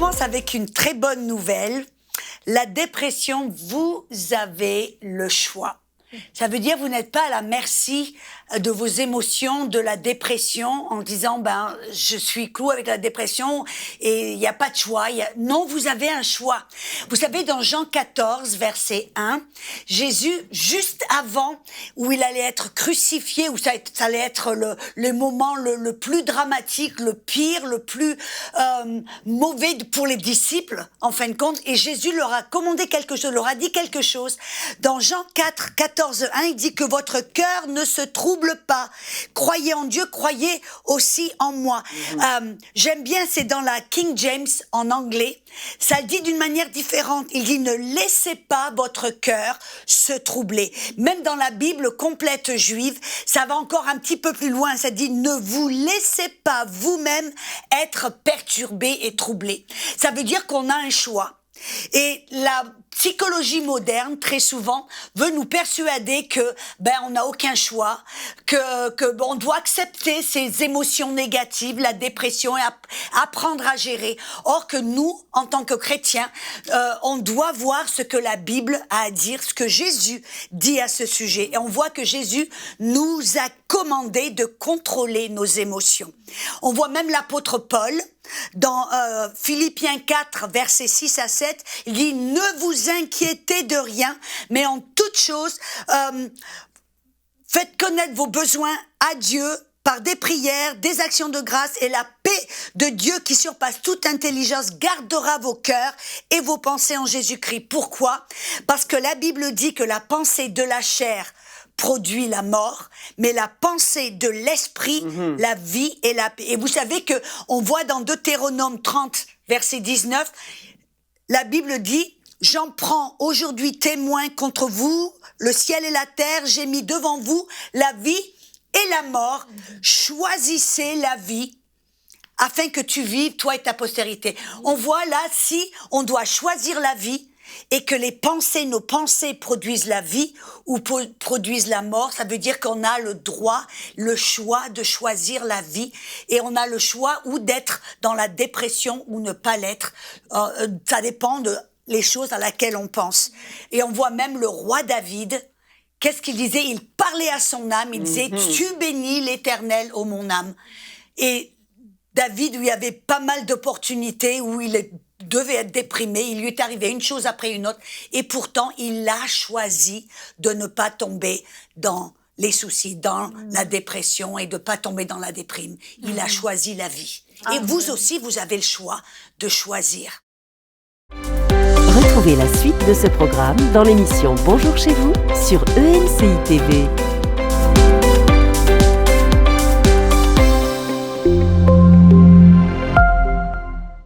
commence avec une très bonne nouvelle. La dépression, vous avez le choix. Ça veut dire vous n'êtes pas à la merci de vos émotions, de la dépression, en disant je suis cloué avec la dépression et il n'y a pas de choix. Non, vous avez un choix. Vous savez, dans Jean 14, verset 1, Jésus, juste avant où il allait être crucifié, où ça allait être le moment le plus dramatique, le pire, le plus mauvais pour les disciples, en fin de compte, et Jésus leur a commandé quelque chose, leur a dit quelque chose. Dans Jean 4, 14, 1, il dit que votre cœur ne se trouble pas. Croyez en Dieu, croyez aussi en moi. J'aime bien, c'est dans la King James en anglais. Ça le dit d'une manière différente. Il dit ne laissez pas votre cœur se troubler. Même dans la Bible complète juive, ça va encore un petit peu plus loin. Ça dit ne vous laissez pas vous-même être perturbé et troublé. Ça veut dire qu'on a un choix. Et la psychologie moderne, très souvent, veut nous persuader que on n'a aucun choix, que on doit accepter ces émotions négatives, la dépression, et apprendre à gérer. Or que nous, en tant que chrétiens, on doit voir ce que la Bible a à dire, ce que Jésus dit à ce sujet. Et on voit que Jésus nous a commandé de contrôler nos émotions. On voit même l'apôtre Paul, dans Philippiens 4, versets 6 à 7, il dit « Ne vous inquiétez de rien, mais en toute chose, faites connaître vos besoins à Dieu par des prières, des actions de grâce, et la paix de Dieu qui surpasse toute intelligence gardera vos cœurs et vos pensées en Jésus-Christ. » Pourquoi ? Parce que la Bible dit que la pensée de la chair produit la mort, mais la pensée de l'esprit, la vie et la paix. Et vous savez que on voit dans Deutéronome 30, verset 19, la Bible dit « J'en prends aujourd'hui témoin contre vous, le ciel et la terre, j'ai mis devant vous la vie et la mort. Choisissez la vie afin que tu vives, toi et ta postérité. » On voit là, si on doit choisir la vie, et que nos pensées produisent la vie ou produisent la mort, ça veut dire qu'on a le droit, le choix de choisir la vie, et on a le choix ou d'être dans la dépression ou ne pas l'être. Ça dépend de les choses à laquelle on pense. Et on voit même le roi David, qu'est-ce qu'il disait ? Il parlait à son âme, il disait « Tu bénis l'Éternel, ô mon âme ». Et David, lui, avait pas mal d'opportunités où il devait être déprimé, il lui est arrivé une chose après une autre, et pourtant il a choisi de ne pas tomber dans les soucis, dans la dépression, et de ne pas tomber dans la déprime. Il a choisi la vie. Et vous aussi, vous avez le choix de choisir. Retrouvez la suite de ce programme dans l'émission Bonjour chez vous sur EMCI TV.